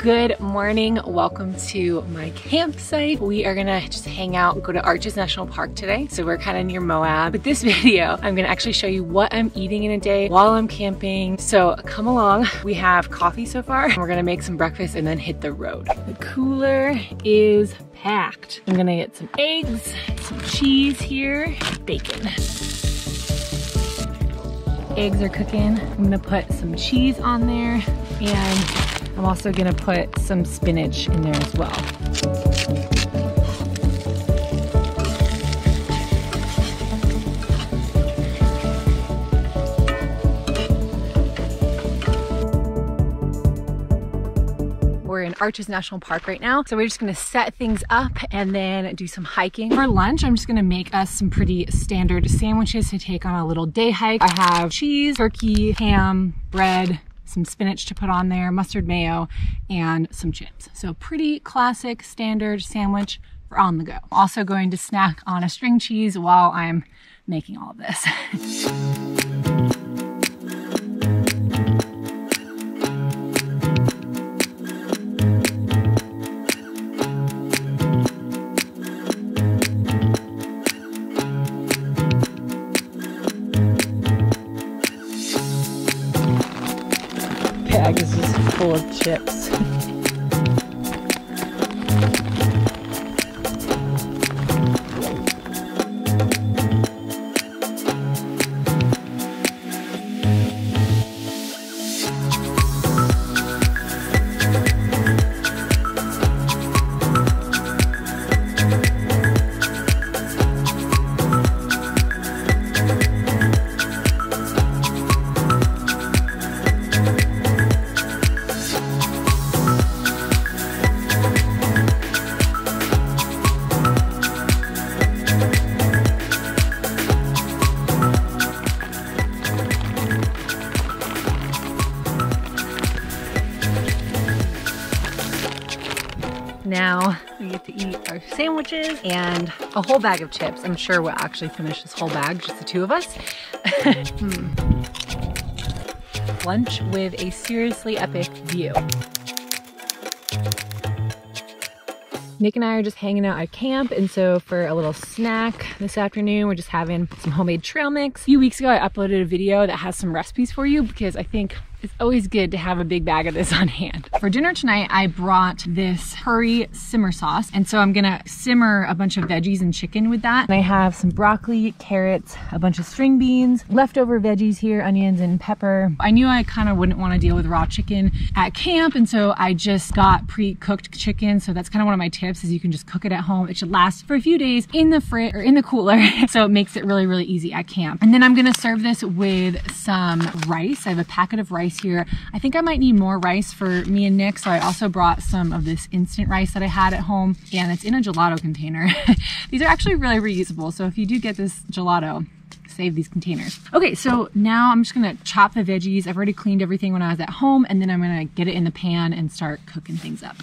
Good morning, welcome to my campsite. We are gonna just hang out, go to Arches National Park today. So we're kind of near Moab. With this video, I'm gonna actually show you what I'm eating in a day while I'm camping. So come along. We have coffee so far, and we're gonna make some breakfast and then hit the road. The cooler is packed. I'm gonna get some eggs, some cheese here, bacon. Eggs are cooking. I'm gonna put some cheese on there, and I'm also gonna put some spinach in there as well. We're in Arches National Park right now. So we're just gonna set things up and then do some hiking. For lunch, I'm just gonna make us some pretty standard sandwiches to take on a little day hike. I have cheese, turkey, ham, bread, some spinach to put on there, mustard mayo, and some chips. So pretty classic standard sandwich for on the go. I'm also going to snack on a string cheese while I'm making all of this. Bag is just full of chips. Now we get to eat our sandwiches and a whole bag of chips. I'm sure we'll actually finish this whole bag, just the two of us. Lunch with a seriously epic view. Nick and I are just hanging out at camp, and so for a little snack this afternoon, we're just having some homemade trail mix. A few weeks ago, I uploaded a video that has some recipes for you because I think it's always good to have a big bag of this on hand. For dinner tonight, I brought this curry simmer sauce, and so I'm gonna simmer a bunch of veggies and chicken with that. And I have some broccoli, carrots, a bunch of string beans, leftover veggies here, onions and pepper. I knew I kind of wouldn't want to deal with raw chicken at camp, and so I just got pre-cooked chicken. So that's kind of one of my tips, is you can just cook it at home. It should last for a few days in the fridge or in the cooler, so it makes it really, really easy at camp. And then I'm gonna serve this with some rice. I have a packet of rice here. I think I might need more rice for me and Nick, so I also brought some of this instant rice that I had at home, and it's in a gelato container. These are actually really reusable, so if you do get this gelato, save these containers. Okay, so now I'm just gonna chop the veggies. I've already cleaned everything when I was at home, and then I'm gonna get it in the pan and start cooking things up.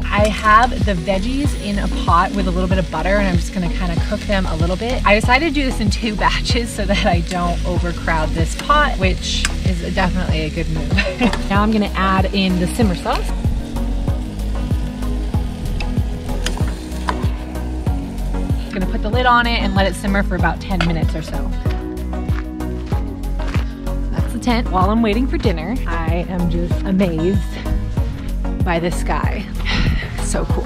I have the veggies in a pot with a little bit of butter, and I'm just gonna kind of cook them a little bit. I decided to do this in 2 batches so that I don't overcrowd this pot, which is definitely a good move. Now I'm gonna add in the simmer sauce. I'm gonna put the lid on it and let it simmer for about 10 minutes or so. That's the tent. While I'm waiting for dinner, I am just amazed by the sky. So cool.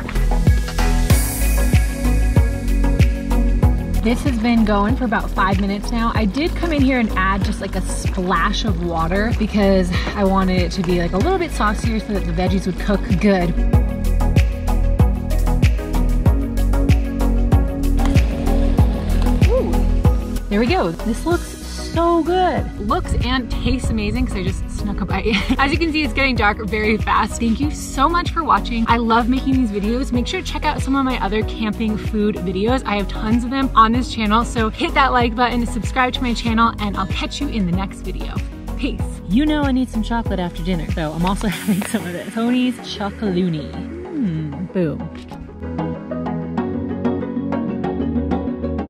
This has been going for about 5 minutes now. I did come in here and add just like a splash of water because I wanted it to be like a little bit saucier so that the veggies would cook good. Ooh, there we go. This looks so good. Looks and tastes amazing because I just snuck a bite. As you can see, it's getting dark very fast. Thank you so much for watching. I love making these videos. Make sure to check out some of my other camping food videos. I have tons of them on this channel, so hit that like button, subscribe to my channel, and I'll catch you in the next video. Peace. You know I need some chocolate after dinner, so I'm also having some of this. Tony's Chocoloonie. Boom.